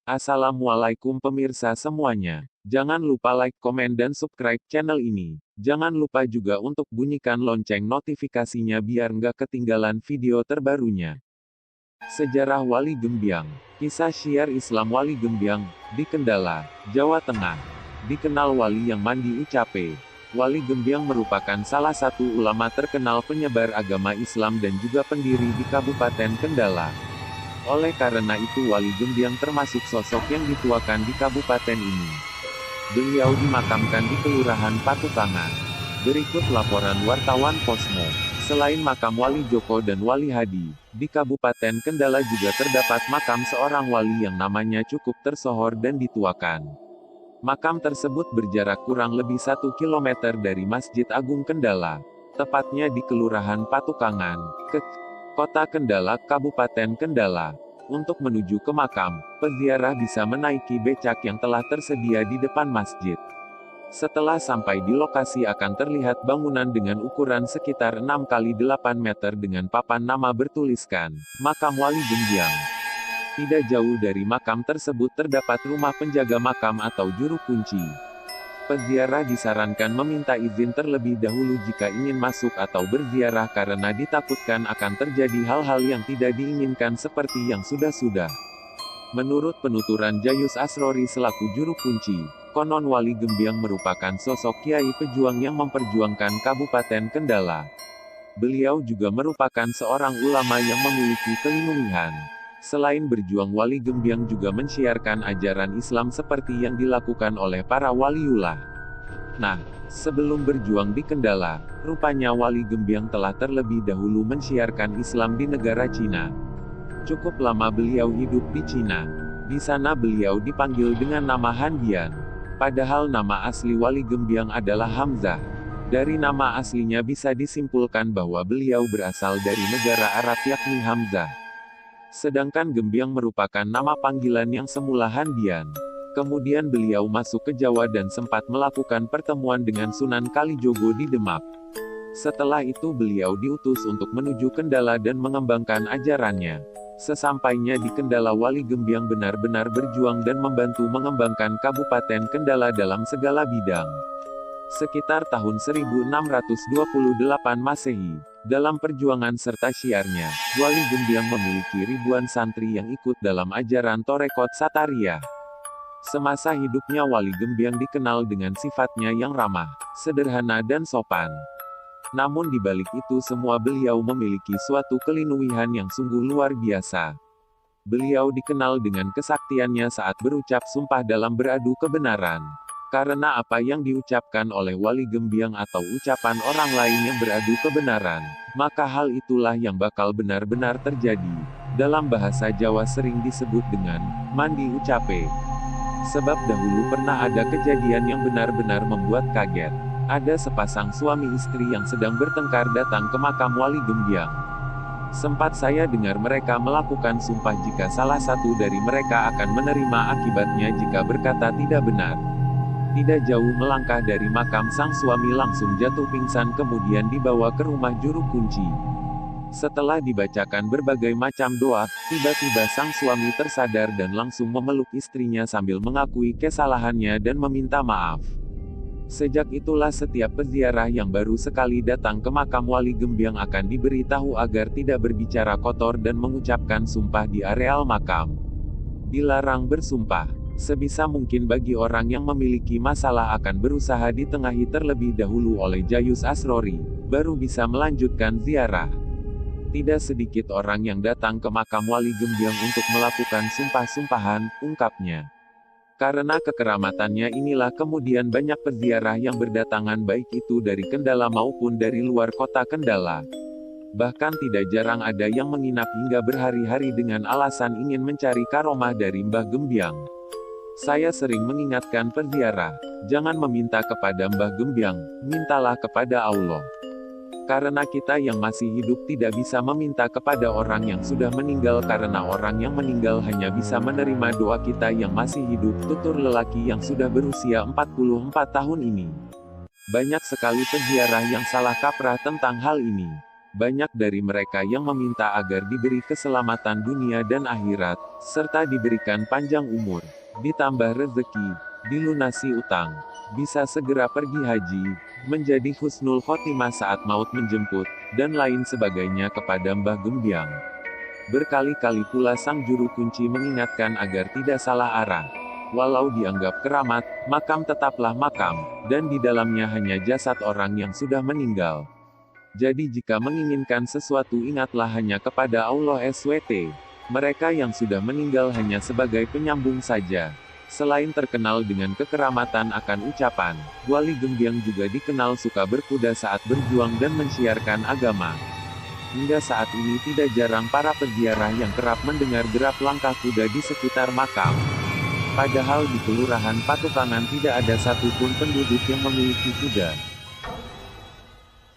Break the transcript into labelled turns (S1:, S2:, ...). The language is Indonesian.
S1: Assalamualaikum pemirsa semuanya. Jangan lupa like, komen dan subscribe channel ini. Jangan lupa juga untuk bunyikan lonceng notifikasinya biar nggak ketinggalan video terbarunya. Sejarah Wali Gembyang. Kisah syiar Islam Wali Gembyang, di Kendala, Jawa Tengah. Dikenal wali yang mandi ucape. Wali Gembyang merupakan salah satu ulama terkenal penyebar agama Islam dan juga pendiri di Kabupaten Kendala. Oleh karena itu Wali Gembyang termasuk sosok yang dituakan di kabupaten ini. Beliau dimakamkan di Kelurahan Patukangan. Berikut laporan wartawan Posmo. Selain makam Wali Joko dan Wali Hadi, di Kabupaten Kendala juga terdapat makam seorang wali yang namanya cukup tersohor dan dituakan. Makam tersebut berjarak kurang lebih 1 km dari Masjid Agung Kendala, tepatnya di Kelurahan Patukangan, Kota Kendala, Kabupaten Kendala. Untuk menuju ke makam, peziarah bisa menaiki becak yang telah tersedia di depan masjid. Setelah sampai di lokasi akan terlihat bangunan dengan ukuran sekitar 6 x 8 meter dengan papan nama bertuliskan, Makam Wali Gembyang. Tidak jauh dari makam tersebut terdapat rumah penjaga makam atau juru kunci. Peziarah disarankan meminta izin terlebih dahulu jika ingin masuk atau berziarah karena ditakutkan akan terjadi hal-hal yang tidak diinginkan seperti yang sudah-sudah. Menurut penuturan Jayus Asrori selaku juru kunci, konon Wali Gembyang merupakan sosok kiai pejuang yang memperjuangkan Kabupaten Kendala. Beliau juga merupakan seorang ulama yang memiliki kelinuwihan. Selain berjuang Wali Gembyang juga mensiarkan ajaran Islam seperti yang dilakukan oleh para waliullah. Nah, sebelum berjuang di Kendala, rupanya Wali Gembyang telah terlebih dahulu mensiarkan Islam di negara Cina. Cukup lama beliau hidup di Cina. Di sana beliau dipanggil dengan nama Han Bian. Padahal nama asli Wali Gembyang adalah Hamzah. Dari nama aslinya bisa disimpulkan bahwa beliau berasal dari negara Arab yakni Hamzah. Sedangkan Gembyang merupakan nama panggilan yang semula Han Bian. Kemudian beliau masuk ke Jawa dan sempat melakukan pertemuan dengan Sunan Kalijogo di Demak. Setelah itu beliau diutus untuk menuju Kendala dan mengembangkan ajarannya. Sesampainya di Kendala Wali Gembyang benar-benar berjuang dan membantu mengembangkan Kabupaten Kendala dalam segala bidang. Sekitar tahun 1628 Masehi, dalam perjuangan serta syiarnya, Wali Gembyang memiliki ribuan santri yang ikut dalam ajaran Torekot Sataria. Semasa hidupnya Wali Gembyang dikenal dengan sifatnya yang ramah, sederhana dan sopan. Namun di balik itu semua beliau memiliki suatu kelinuwihan yang sungguh luar biasa. Beliau dikenal dengan kesaktiannya saat berucap sumpah dalam beradu kebenaran. Karena apa yang diucapkan oleh Wali Gembyang atau ucapan orang lain yang beradu kebenaran, maka hal itulah yang bakal benar-benar terjadi. Dalam bahasa Jawa sering disebut dengan mandi ucape. Sebab dahulu pernah ada kejadian yang benar-benar membuat kaget. Ada sepasang suami istri yang sedang bertengkar datang ke makam Wali Gembyang. Sempat saya dengar mereka melakukan sumpah jika salah satu dari mereka akan menerima akibatnya jika berkata tidak benar. Tidak jauh melangkah dari makam sang suami langsung jatuh pingsan kemudian dibawa ke rumah juru kunci. Setelah dibacakan berbagai macam doa, tiba-tiba sang suami tersadar dan langsung memeluk istrinya sambil mengakui kesalahannya dan meminta maaf. Sejak itulah setiap peziarah yang baru sekali datang ke makam Wali Gembyang akan diberitahu agar tidak berbicara kotor dan mengucapkan sumpah di areal makam. Dilarang bersumpah. Sebisa mungkin bagi orang yang memiliki masalah akan berusaha ditengahi terlebih dahulu oleh Jayus Asrori, baru bisa melanjutkan ziarah. Tidak sedikit orang yang datang ke makam Wali Gembyang untuk melakukan sumpah-sumpahan, ungkapnya. Karena kekeramatannya inilah kemudian banyak peziarah yang berdatangan baik itu dari Kendala maupun dari luar kota Kendala. Bahkan tidak jarang ada yang menginap hingga berhari-hari dengan alasan ingin mencari karomah dari Mbah Gembyang. Saya sering mengingatkan peziarah, jangan meminta kepada Mbah Gembyang, mintalah kepada Allah. Karena kita yang masih hidup tidak bisa meminta kepada orang yang sudah meninggal karena orang yang meninggal hanya bisa menerima doa kita yang masih hidup, tutur lelaki yang sudah berusia 44 tahun ini. Banyak sekali peziarah yang salah kaprah tentang hal ini. Banyak dari mereka yang meminta agar diberi keselamatan dunia dan akhirat, serta diberikan panjang umur, ditambah rezeki, dilunasi utang, bisa segera pergi haji, menjadi husnul khotimah saat maut menjemput, dan lain sebagainya kepada Mbah Gembyang. Berkali-kali pula sang juru kunci mengingatkan agar tidak salah arah. Walau dianggap keramat, makam tetaplah makam, dan di dalamnya hanya jasad orang yang sudah meninggal. Jadi jika menginginkan sesuatu ingatlah hanya kepada Allah SWT. Mereka yang sudah meninggal hanya sebagai penyambung saja. Selain terkenal dengan kekeramatan akan ucapan, Wali Gembyang juga dikenal suka berkuda saat berjuang dan mensiarkan agama. Hingga saat ini tidak jarang para peziarah yang kerap mendengar derap langkah kuda di sekitar makam. Padahal di Kelurahan Patukangan tidak ada satupun penduduk yang memiliki kuda.